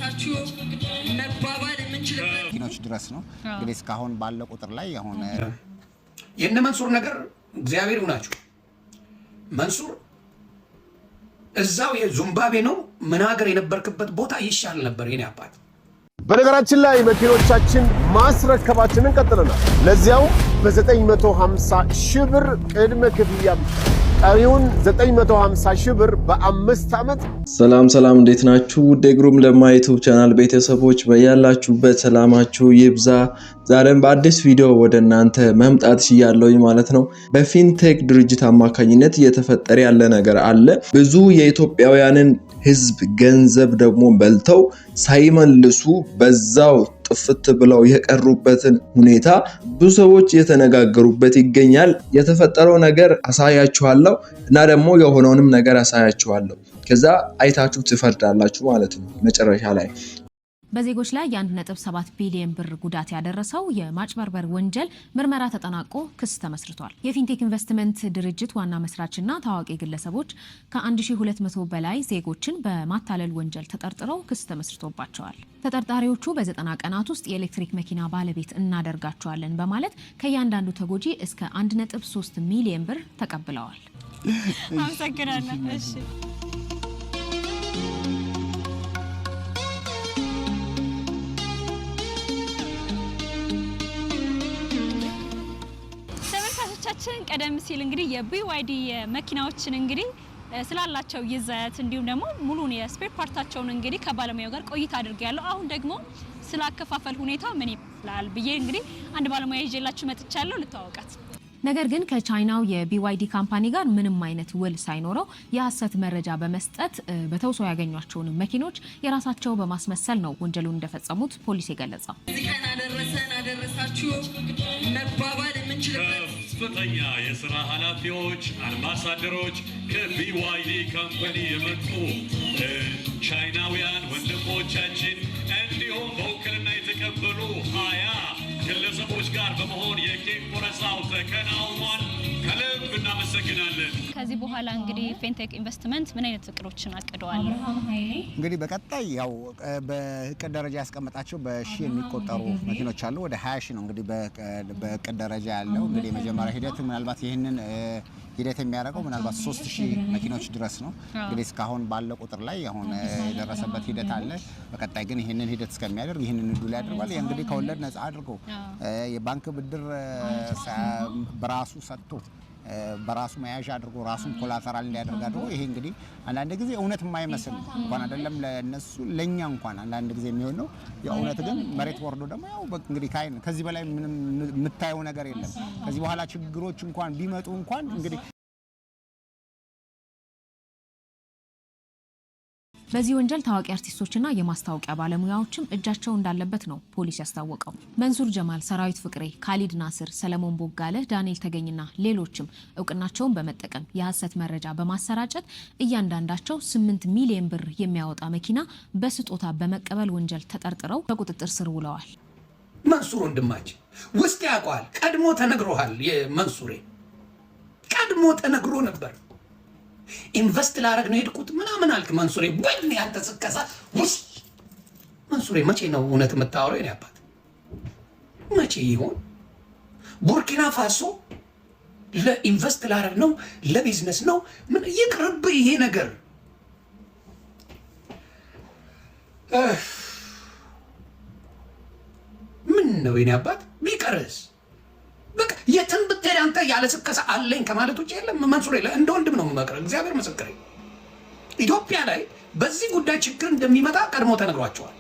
አደረሳችሁ መባባል የምንችልበት ኪኖች ድረስ ነው እንግዲህ እስካሁን ባለው ቁጥር ላይ አሁን የነ መንሱር ነገር እግዚአብሔር ይሁናችሁ። መንሱር እዛው የዙምባቤ ነው መናገር የነበርክበት ቦታ ይሻል ነበር የኔ አባት። በነገራችን ላይ መኪኖቻችን ማስረከባችንን ቀጥለናል። ለዚያው በ950 ሺህ ብር ቅድመ ክፍያ ቀሪውን 950 ሺህ ብር በ5 ዓመት። ሰላም እንዴት ናችሁ? ውድ ግሩም ለማ ዩቲዩብ ቻናል ቤተሰቦች በያላችሁበት ሰላማችሁ ይብዛ። ዛሬም በአዲስ ቪዲዮ ወደ እናንተ መምጣት ይያለሁኝ ማለት ነው። በፊንቴክ ድርጅት አማካኝነት እየተፈጠረ ያለ ነገር አለ። ብዙ የኢትዮጵያውያንን ህዝብ ገንዘብ ደግሞ በልተው ሳይመልሱ በዛው ጥፍት ብለው የቀሩበትን ሁኔታ ብዙ ሰዎች እየተነጋገሩበት ይገኛል። የተፈጠረው ነገር አሳያችኋለሁ እና ደግሞ የሆነውንም ነገር አሳያችኋለሁ። ከዛ አይታችሁ ትፈርዳላችሁ ማለት ነው። መጨረሻ ላይ በዜጎች ላይ የ1.7 ቢሊዮን ብር ጉዳት ያደረሰው የማጭበርበር ወንጀል ምርመራ ተጠናቆ ክስ ተመስርቷል። የፊንቴክ ኢንቨስትመንት ድርጅት ዋና መስራችና ታዋቂ ግለሰቦች ከ1200 በላይ ዜጎችን በማታለል ወንጀል ተጠርጥረው ክስ ተመስርቶባቸዋል። ተጠርጣሪዎቹ በ90 ቀናት ውስጥ የኤሌክትሪክ መኪና ባለቤት እናደርጋቸዋለን በማለት ከእያንዳንዱ ተጎጂ እስከ 1.3 ሚሊዮን ብር ተቀብለዋል። አመሰግናለሁ። እሺ ቀደም ሲል እንግዲህ የቢዋይዲ መኪናዎችን እንግዲህ ስላላቸው ይዘት እንዲሁም ደግሞ ሙሉን የስፔር ፓርታቸውን እንግዲህ ከባለሙያው ጋር ቆይታ አድርጌያለሁ። አሁን ደግሞ ስላከፋፈል ሁኔታ ምን ይላል ብዬ እንግዲህ አንድ ባለሙያ ይዤላችሁ መጥቻለሁ። ልታወቃት ነገር ግን ከቻይናው የቢዋይዲ ካምፓኒ ጋር ምንም አይነት ውል ሳይኖረው የሐሰት መረጃ በመስጠት በተውሶ ያገኟቸውን መኪኖች የራሳቸው በማስመሰል ነው ወንጀሉን እንደፈጸሙት ፖሊስ የገለጸው። እዚህን አደረሳችሁ መባባል የምንችልበት ከፍተኛ የሥራ ኃላፊዎች፣ አምባሳደሮች ከቢዋይዲ ካምፓኒ የመጡ ቻይናውያን ወንድሞቻችን እንዲሁም በውክልና የተቀበሉ 20 ግለሰቦች ጋር በመሆን የኬክ ቆረሳው ተከናውኗል። ከልብ እናመሰግናለን። ከዚህ በኋላ እንግዲህ ፊንቴክ ኢንቨስትመንት ምን አይነት እቅዶችን አቅደዋል? እንግዲህ በቀጣይ ያው በእቅድ ደረጃ ያስቀመጣቸው በሺ የሚቆጠሩ መኪኖች አሉ። ወደ 20 ሺህ ነው እንግዲህ በእቅድ ደረጃ ያለው። እንግዲህ የመጀመሪያ ሂደት ምናልባት ይህንን ሂደት የሚያደርገው ምናልባት 3000 መኪኖች ድረስ ነው። እንግዲህ እስካሁን ባለው ቁጥር ላይ አሁን የደረሰበት ሂደት አለ። በቀጣይ ግን ይህንን ሂደት እስከሚያደርግ ይህንን እድል ያደርጋል። እንግዲህ ከወለድ ነፃ አድርጎ የባንክ ብድር በራሱ ሰጥቶ በራሱ መያዣ አድርጎ ራሱን ኮላተራል እንዲያደርግ አድርጎ ይሄ እንግዲህ አንዳንድ ጊዜ እውነት የማይመስል እንኳን አይደለም ለነሱ ለኛ እንኳን አንዳንድ ጊዜ የሚሆን ነው። የእውነት ግን መሬት ወርዶ ደግሞ ያው እንግዲህ ከዚህ በላይ ምንም የምታየው ነገር የለም። ከዚህ በኋላ ችግሮች እንኳን ቢመጡ እንኳን እንግዲህ በዚህ ወንጀል ታዋቂ አርቲስቶችና የማስታወቂያ ባለሙያዎችም እጃቸው እንዳለበት ነው ፖሊስ ያስታወቀው። መንሱር ጀማል፣ ሰራዊት ፍቅሬ፣ ካሊድ ናስር፣ ሰለሞን ቦጋለ፣ ዳንኤል ተገኝና ሌሎችም እውቅናቸውን በመጠቀም የሐሰት መረጃ በማሰራጨት እያንዳንዳቸው 8 ሚሊዮን ብር የሚያወጣ መኪና በስጦታ በመቀበል ወንጀል ተጠርጥረው በቁጥጥር ስር ውለዋል። መንሱር ወንድማችን ውስጥ ያውቀዋል። ቀድሞ ተነግሮሃል። የመንሱሬ ቀድሞ ተነግሮ ነበር። ኢንቨስት ላረግ ነው ሄድኩት ምናምን አልክ መንሱሬ። ወይኔ ያልተሰከሰ ውስ መንሱሬ መቼ ነው እውነት የምታወራው? የኔ አባት መቼ ይሆን? ቡርኪና ፋሶ ለኢንቨስት ላረግ ነው ለቢዝነስ ነው ምን ይቅርብ ይሄ ነገር። ምን ነው የኔ አባት ቢቀርስ በቃ የትም ብትሄድ አንተ ያለ ስከሳ አለኝ ከማለት ውጭ የለም። መንሱሬ እንደ ወንድም ነው የምመክረው። እግዚአብሔር ምስክሬ። ኢትዮጵያ ላይ በዚህ ጉዳይ ችግር እንደሚመጣ ቀድሞ ተነግሯቸዋል።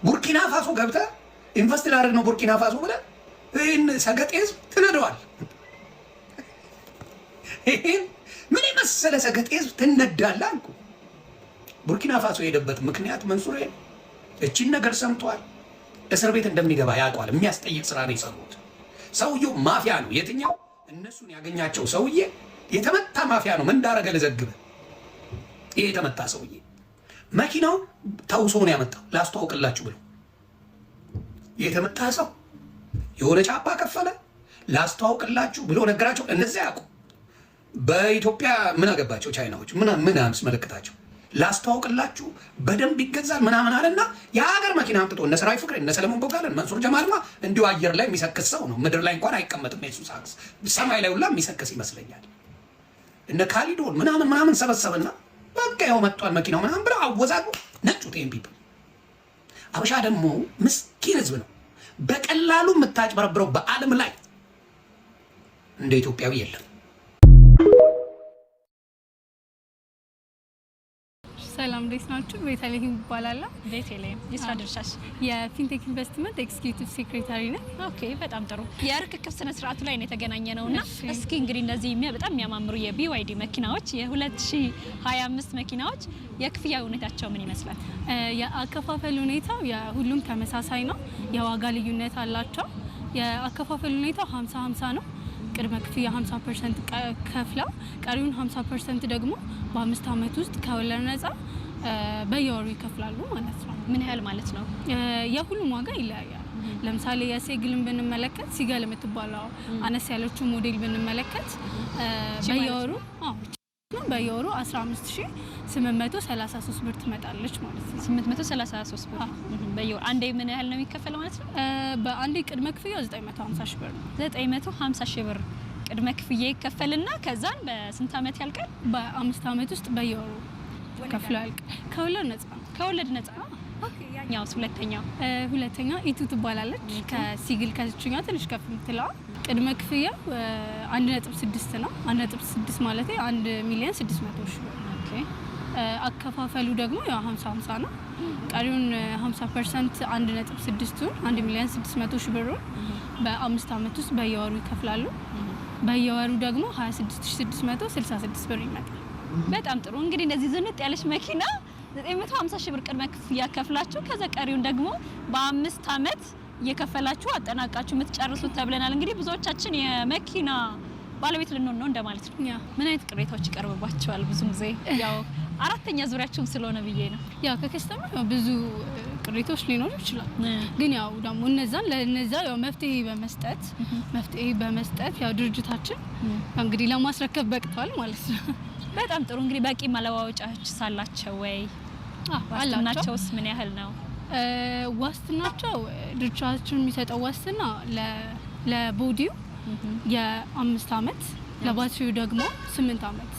ቡርኪና ፋሶ ገብተህ ኢንቨስት ላደርግ ነው ቡርኪና ፋሶ ብለህ ይህን ሰገጤ ህዝብ ትነደዋል። ይህን ምን የመሰለ ሰገጤ ህዝብ ትነዳለህ አልኩ። ቡርኪና ፋሶ የሄደበት ምክንያት መንሱሬ እቺን ነገር ሰምቷል። እስር ቤት እንደሚገባ ያውቀዋል። የሚያስጠይቅ ስራ ነው የሰሩት። ሰውየው ማፊያ ነው። የትኛው እነሱን ያገኛቸው ሰውዬ የተመታ ማፊያ ነው። ምን እንዳረገ ልዘግብ። ይሄ የተመታ ሰውዬ መኪናው ተውሶ ነው ያመጣው። ላስተዋውቅላችሁ ብሎ የተመታ ሰው የሆነ ጫባ ከፈለ። ላስተዋውቅላችሁ ብሎ ነገራቸው። እነዚያ ያውቁ። በኢትዮጵያ ምን አገባቸው ቻይናዎች? ምን አምስመለከታቸው? ላስተዋውቅላችሁ በደንብ ይገዛል ምናምን አለና የሀገር መኪና አምጥቶ እነ ሰራዊ ፍቅሬ እነ ሰለሞን ቦጋለን መንሱር ጀማልማ እንዲሁ አየር ላይ የሚሰክስ ሰው ነው። ምድር ላይ እንኳን አይቀመጥም። የሱ ሳክስ ሰማይ ላይ ሁላ የሚሰክስ ይመስለኛል። እነ ካሊዶን ምናምን ሰበሰበና በቃ ያው መጥቷል መኪናው ምናምን ብለው አወዛጉ ነጩት። ፒፕል አበሻ ደግሞ ምስኪን ህዝብ ነው። በቀላሉ የምታጭበረብረው በዓለም ላይ እንደ ኢትዮጵያዊ የለም። ሰላም እንዴት ናችሁ? ቤተልሔም ይባላል። ቤተልሔም የስራ ድርሻሽ? የፊንቴክ ኢንቨስትመንት ኤክስኪዩቲቭ ሴክሬታሪ ነኝ። ኦኬ በጣም ጥሩ። የርክክብ ስነ ስርዓቱ ላይ ነው የተገናኘ ነውና እስኪ እንግዲህ እንደዚህ በጣም የሚያማምሩ የቢዋይዲ መኪናዎች የ2025 መኪናዎች የክፍያ ሁኔታቸው ምን ይመስላል? የአከፋፈል ሁኔታው የሁሉም ተመሳሳይ ነው። የዋጋ ልዩነት አላቸው። የአከፋፈል ሁኔታው 50-50 ነው። ቅድመ ክፍያ 50% ከፍለው ቀሪውን 50% ደግሞ በ5 ዓመት ውስጥ ከወለድ ነፃ በየወሩ ይከፍላሉ ማለት ነው። ምን ያህል ማለት ነው? የሁሉም ዋጋ ይለያያል። ለምሳሌ የሴግልን ብንመለከት ሲገል የምትባለው አነስ ያለችው ሞዴል ብንመለከት በየወሩ 15833 ብር ትመጣለች ማለት ነው። 833 ብር በየወሩ። አንዴ ምን ያህል ነው የሚከፈለው ማለት ነው? በአንዴ ቅድመ ክፍያ 950 ሺህ ብር ነው። 950 ሺህ ብር ቅድመ ክፍያ ይከፈልና ከዛን በስንት ዓመት ያልቃል? በ5 ዓመት ውስጥ በየወሩ ከፍሎ ያልቃል። ከወለድ ነፃ ነው። ከወለድ ነፃ። ያው ሁለተኛው ኢቱ ትባላለች። ከሲግል ከዚችኛው ትንሽ ከፍ የምትለዋ ቅድመ ክፍያ 1.6 ነው። 1.6 ማለት 1,600,000 ብር። ኦኬ አከፋፈሉ ደግሞ ያው 50-50 ነው። ቀሪውን 50% 1.6ቱን 1,600,000 ብሩን በ5 ዓመት ውስጥ በየወሩ ይከፍላሉ። በየወሩ ደግሞ 26,666 ብር ይመጣል። በጣም ጥሩ። እንግዲህ እንደዚህ ዝንጥ ያለች መኪና 950 ሺህ ብር ቅድመ ክፍያ ከፍላችሁ ከዛ ቀሪውን ደግሞ በ5 ዓመት እየከፈላችሁ አጠናቃችሁ የምትጨርሱት ተብለናል። እንግዲህ ብዙዎቻችን የመኪና ባለቤት ልንሆን ነው እንደማለት ነው። ምን አይነት ቅሬታዎች ይቀርብባቸዋል? ብዙ ጊዜ ያው አራተኛ ዙሪያችሁም ስለሆነ ብዬ ነው። ያው ከከስተመር ብዙ ቅሬታዎች ሊኖሩ ይችላል። ግን ያው ደግሞ ለነዛ ያው መፍትሄ በመስጠት ያው ድርጅታችን እንግዲህ ለማስረከብ በቅቷል ማለት ነው። በጣም ጥሩ። እንግዲህ በቂ መለዋወጫዎች ሳላቸው ወይ ዋስትናቸውስ ምን ያህል ነው? ዋስትናቸው ድርጅታችን የሚሰጠው ዋስትና ለቦዲው የ5 ዓመት ለባትሪው ደግሞ 8 ዓመት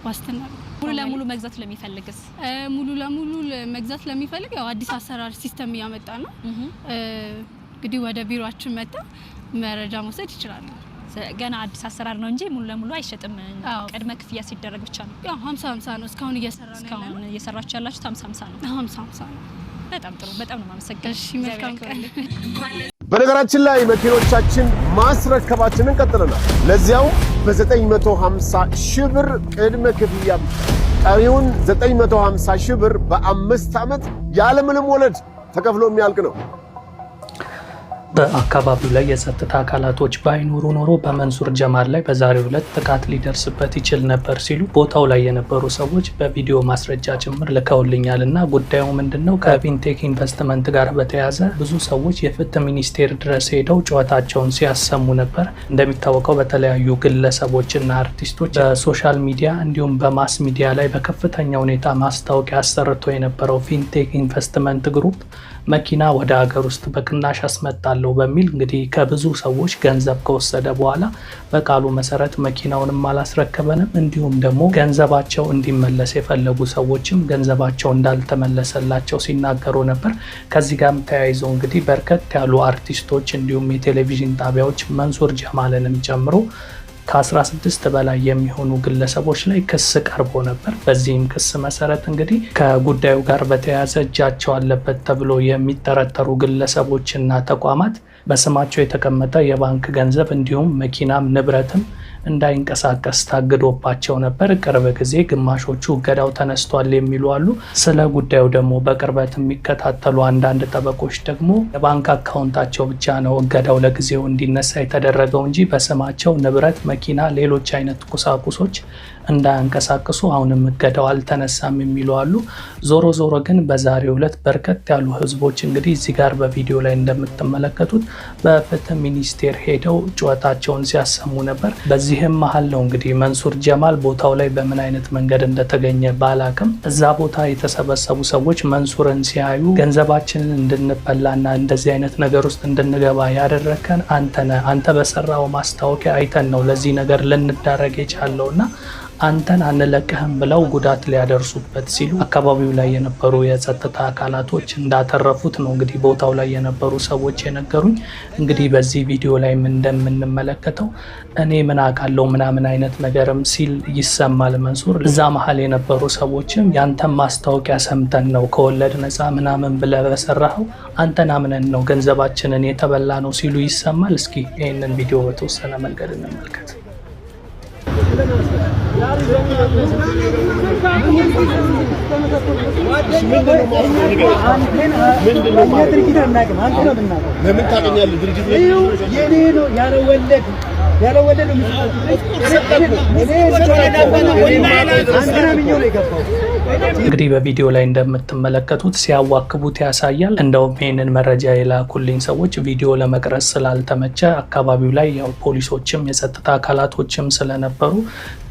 ዋስትና ነው። ሙሉ ለሙሉ መግዛት ለሚፈልግስ? ሙሉ ለሙሉ መግዛት ለሚፈልግ ያው አዲስ አሰራር ሲስተም እያመጣ ነው። እንግዲህ ወደ ቢሮአችን መጣ መረጃ መውሰድ ይችላል። ገና አዲስ አሰራር ነው እንጂ ሙሉ ለሙሉ አይሸጥም። ቅድመ ክፍያ ሲደረግ ብቻ ነው። ያው 50-50 ነው። እስካሁን እየሰራችሁ ያላችሁት 50-50 ነው። 50-50 ነው። በጣም ጥሩ። በጣም ነው የማመሰግነው። እሺ መልካም ቀን። በነገራችን ላይ መኪኖቻችን ማስረከባችንን ቀጥለናል። ለዚያው በ950 ሺህ ብር ቅድመ ክፍያ ቀሪውን 950 ሺህ ብር በ5 ዓመት ያለምንም ወለድ ተከፍሎ የሚያልቅ ነው። በአካባቢው ላይ የጸጥታ አካላቶች ባይኖሩ ኖሮ በመንሱር ጀማል ላይ በዛሬው ዕለት ጥቃት ሊደርስበት ይችል ነበር ሲሉ ቦታው ላይ የነበሩ ሰዎች በቪዲዮ ማስረጃ ጭምር ልከውልኛል። እና ጉዳዩ ምንድነው? ከፊንቴክ ኢንቨስትመንት ጋር በተያያዘ ብዙ ሰዎች የፍትህ ሚኒስቴር ድረስ ሄደው ጨዋታቸውን ሲያሰሙ ነበር። እንደሚታወቀው በተለያዩ ግለሰቦችና አርቲስቶች በሶሻል ሚዲያ እንዲሁም በማስ ሚዲያ ላይ በከፍተኛ ሁኔታ ማስታወቂያ አሰርቶ የነበረው ፊንቴክ ኢንቨስትመንት ግሩፕ መኪና ወደ ሀገር ውስጥ በቅናሽ አስመጣለሁ በሚል እንግዲህ ከብዙ ሰዎች ገንዘብ ከወሰደ በኋላ በቃሉ መሰረት መኪናውንም አላስረከበንም። እንዲሁም ደግሞ ገንዘባቸው እንዲመለስ የፈለጉ ሰዎችም ገንዘባቸው እንዳልተመለሰላቸው ሲናገሩ ነበር። ከዚህ ጋርም ተያይዞ እንግዲህ በርከት ያሉ አርቲስቶች እንዲሁም የቴሌቪዥን ጣቢያዎች መንሱር ጀማልንም ጨምሮ ከ16 በላይ የሚሆኑ ግለሰቦች ላይ ክስ ቀርቦ ነበር። በዚህም ክስ መሰረት እንግዲህ ከጉዳዩ ጋር በተያያዘ እጃቸው አለበት ተብሎ የሚጠረጠሩ ግለሰቦችና ተቋማት በስማቸው የተቀመጠ የባንክ ገንዘብ እንዲሁም መኪናም ንብረትም እንዳይንቀሳቀስ ታግዶባቸው ነበር። ቅርብ ጊዜ ግማሾቹ እገዳው ተነስቷል የሚሉ አሉ። ስለ ጉዳዩ ደግሞ በቅርበት የሚከታተሉ አንዳንድ ጠበቆች ደግሞ የባንክ አካውንታቸው ብቻ ነው እገዳው ለጊዜው እንዲነሳ የተደረገው እንጂ በስማቸው ንብረት፣ መኪና፣ ሌሎች አይነት ቁሳቁሶች እንዳያንቀሳቅሱ አሁንም እገዳው አልተነሳም የሚሉ አሉ። ዞሮ ዞሮ ግን በዛሬው ዕለት በርከት ያሉ ህዝቦች እንግዲህ እዚህ ጋር በቪዲዮ ላይ እንደምትመለከቱት በፍትህ ሚኒስቴር ሄደው ጩኸታቸውን ሲያሰሙ ነበር። በዚህም መሀል ነው እንግዲህ መንሱር ጀማል ቦታው ላይ በምን አይነት መንገድ እንደተገኘ ባላቅም እዛ ቦታ የተሰበሰቡ ሰዎች መንሱርን ሲያዩ ገንዘባችንን እንድንበላና እንደዚህ አይነት ነገር ውስጥ እንድንገባ ያደረከን አንተ በሰራው ማስታወቂያ አይተን ነው ለዚህ ነገር ልንዳረግ የቻለውና አንተን አንለቅህም ብለው ጉዳት ሊያደርሱበት ሲሉ አካባቢው ላይ የነበሩ የጸጥታ አካላቶች እንዳተረፉት ነው እንግዲህ ቦታው ላይ የነበሩ ሰዎች የነገሩኝ። እንግዲህ በዚህ ቪዲዮ ላይ እንደምንመለከተው እኔ ምን አውቃለሁ ምናምን አይነት ነገርም ሲል ይሰማል መንሱር። እዛ መሀል የነበሩ ሰዎችም ያንተን ማስታወቂያ ሰምተን ነው ከወለድ ነፃ ምናምን ብለህ በሰራኸው አንተን አምነን ነው ገንዘባችንን የተበላ ነው ሲሉ ይሰማል። እስኪ ይህንን ቪዲዮ በተወሰነ መንገድ እንመልከት። ለምን ታገኛለህ? ድርጅት የኔ ነው ያለወለድ እንግዲህ በቪዲዮ ላይ እንደምትመለከቱት ሲያዋክቡት ያሳያል። እንደውም ይህንን መረጃ የላኩልኝ ሰዎች ቪዲዮ ለመቅረጽ ስላልተመቸ አካባቢው ላይ ያው ፖሊሶችም የጸጥታ አካላቶችም ስለነበሩ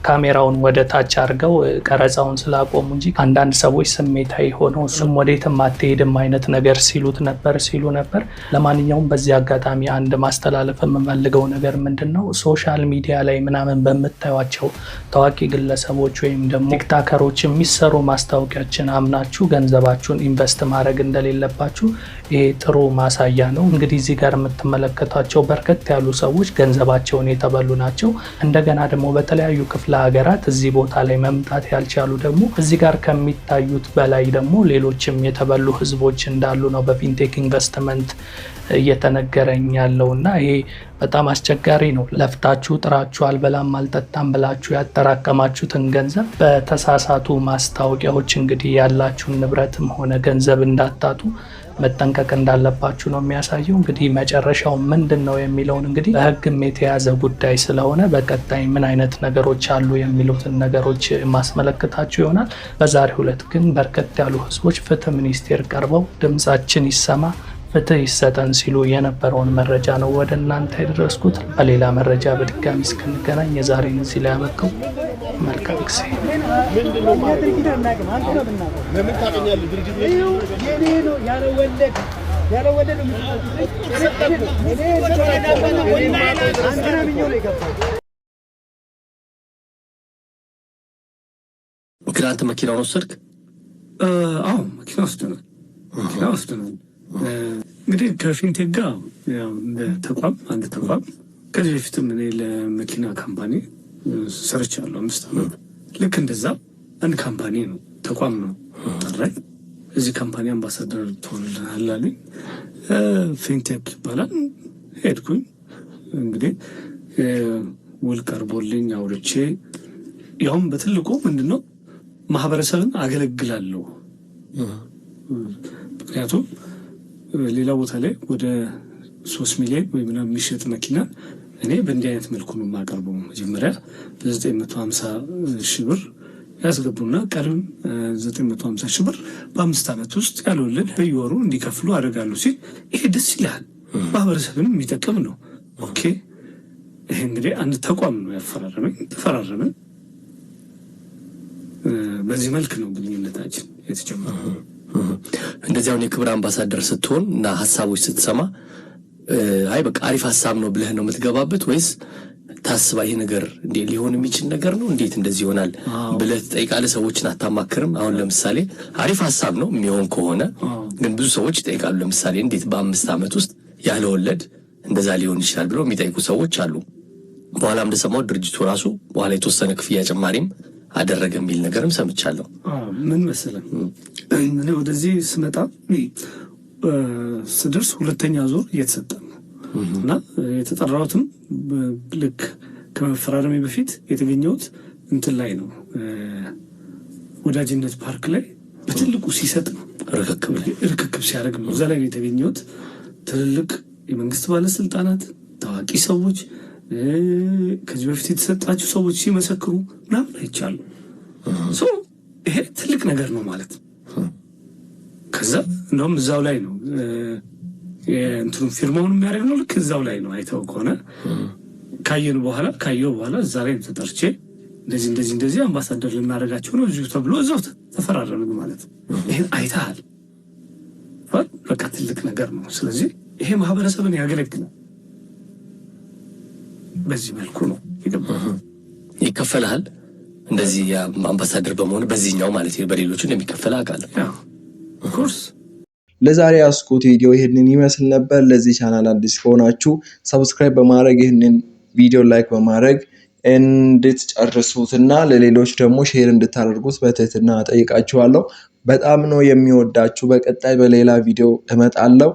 ካሜራውን ወደ ታች አድርገው ቀረጻውን ስላቆሙ እንጂ አንዳንድ ሰዎች ስሜታዊ ሆነው እሱም ወዴትም አትሄድም አይነት ነገር ሲሉ ነበር። ለማንኛውም በዚህ አጋጣሚ አንድ ማስተላለፍ የምፈልገው ነገር ምንድነው፣ ሶሻል ሚዲያ ላይ ምናምን በምታዩቸው ታዋቂ ግለሰቦች ወይም ደግሞ ቲክታከሮች የሚሰሩ ማስታወቂያችን አምናችሁ ገንዘባችሁን ኢንቨስት ማድረግ እንደሌለባችሁ ይሄ ጥሩ ማሳያ ነው። እንግዲህ እዚህ ጋር የምትመለከቷቸው በርከት ያሉ ሰዎች ገንዘባቸውን የተበሉ ናቸው። እንደገና ደግሞ በተለያዩ ክፍለ ሀገራት እዚህ ቦታ ላይ መምጣት ያልቻሉ ደግሞ እዚህ ጋር ከሚታዩት በላይ ደግሞ ሌሎችም የተበሉ ህዝቦች እንዳሉ ነው በፊንቴክ ኢንቨስትመንት እየተነገረኝ ያለውና ይሄ በጣም አስቸጋሪ ነው። ለፍታችሁ ጥራችሁ አልበላም አልጠጣም ብላችሁ ያጠራቀማችሁትን ገንዘብ በተሳሳቱ ማስታወቂያዎች እንግዲህ ያላችሁን ንብረትም ሆነ ገንዘብ እንዳታጡ መጠንቀቅ እንዳለባችሁ ነው የሚያሳየው። እንግዲህ መጨረሻው ምንድን ነው የሚለውን እንግዲህ በህግም የተያዘ ጉዳይ ስለሆነ በቀጣይ ምን አይነት ነገሮች አሉ የሚሉትን ነገሮች ማስመለከታችሁ ይሆናል። በዛሬው ዕለት ግን በርከት ያሉ ህዝቦች ፍትህ ሚኒስቴር ቀርበው ድምጻችን ይሰማ ፍትህ ይሰጠን ሲሉ የነበረውን መረጃ ነው ወደ እናንተ ያደረስኩት። በሌላ መረጃ በድጋሚ እስክንገናኝ የዛሬን እዚህ ላይ ያበቃው። መልካም ጊዜ። ለምን ታገኛለህ? ድርጅት የኔ ነው ያለወለድ ምክንያት መኪናውን ወሰድክ? አዎ መኪና ወስደናል። እንግዲህ ከፊንቴክ ጋር አንድ ተቋም ከዚህ በፊትም እኔ ለመኪና ካምፓኒ ሰርቻለሁ 5 ዓመት። ልክ እንደዛ አንድ ካምፓኒ ነው ተቋም ነው ጠራኝ። እዚህ ካምፓኒ አምባሳደር ትሆንልናል አሉኝ። ፊንቴክ ይባላል። ሄድኩኝ። እንግዲህ ውል ቀርቦልኝ አውርቼ ያውም በትልቁ ምንድነው ማህበረሰብን አገለግላለሁ። ምክንያቱም ሌላ ቦታ ላይ ወደ 3 ሚሊዮን ወይ ምናምን የሚሸጥ መኪና እኔ በእንዲህ አይነት መልኩ ነው የማቀርበው። መጀመሪያ 950 ሺህ ብር ያስገቡና ቀሪውን 950 ሺህ ብር በ5 ዓመት ውስጥ ያለወለድ በየወሩ እንዲከፍሉ አደርጋለሁ ሲል ይሄ ደስ ይላል፣ ማህበረሰብንም የሚጠቅም ነው። ኦኬ ይሄ እንግዲህ አንድ ተቋም ነው ተፈራረምን። በዚህ መልክ ነው ግንኙነታችን የተጀመረው። እንደዚህ አሁን የክብር አምባሳደር ስትሆን እና ሀሳቦች ስትሰማ አይ በቃ አሪፍ ሀሳብ ነው ብለህ ነው የምትገባበት ወይስ ታስባ ይሄ ነገር እንዴ ሊሆን የሚችል ነገር ነው እንዴት እንደዚህ ይሆናል ብለህ ትጠይቃለህ? ሰዎችን አታማክርም? አሁን ለምሳሌ አሪፍ ሀሳብ ነው የሚሆን ከሆነ ግን ብዙ ሰዎች ይጠይቃሉ። ለምሳሌ እንዴት በ5 ዓመት ውስጥ ያለ ወለድ እንደዛ ሊሆን ይችላል ብለው የሚጠይቁ ሰዎች አሉ። በኋላም እንደሰማው ድርጅቱ ራሱ በኋላ የተወሰነ ክፍያ ጭማሪም አደረገ የሚል ነገርም ሰምቻለሁ። ምን መሰለህ እኔ ወደዚህ ስመጣ ስደርስ 2ኛ ዙር እየተሰጠ እና የተጠራሁትም ልክ ከመፈራረሜ በፊት የተገኘሁት እንትን ላይ ነው ወዳጅነት ፓርክ ላይ በትልቁ ሲሰጥ ነው ርክክብ ሲያደርግ ነው። እዛ ላይ የተገኘሁት ትልልቅ የመንግስት ባለስልጣናት፣ ታዋቂ ሰዎች ከዚህ በፊት የተሰጣችሁ ሰዎች ሲመሰክሩ ምናምን አይቻሉ። ይሄ ትልቅ ነገር ነው ማለት ነው። ከዛ እንደውም እዛው ላይ ነው እንትኑ ፊርማውን የሚያደርግ ነው። ልክ እዛው ላይ ነው አይተው ከሆነ ካየው በኋላ እዛ ላይ ተጠርቼ እንደዚህ አምባሳደር ልናደርጋቸው ነው እዚሁ ተብሎ እዛው ተፈራረምን ማለት ነው። ይሄን አይተሃል። በቃ ትልቅ ነገር ነው። ስለዚህ ይሄ ማህበረሰብን ያገለግላል። በዚህ መልኩ ነው ይከፈልሃል። እንደዚህ አምባሳደር በመሆን በዚህኛው ማለት ነው በሌሎቹ እንደሚከፈል አውቃለሁ። ኮርስ ለዛሬ ያስኩት ቪዲዮ ይሄንን ይመስል ነበር። ለዚህ ቻናል አዲስ ከሆናችሁ ሰብስክራይብ በማድረግ ይሄንን ቪዲዮ ላይክ በማድረግ እንድትጨርሱትና ለሌሎች ደግሞ ሼር እንድታደርጉት በትህትና ጠይቃችኋለሁ። በጣም ነው የሚወዳችሁ። በቀጣይ በሌላ ቪዲዮ እመጣለሁ።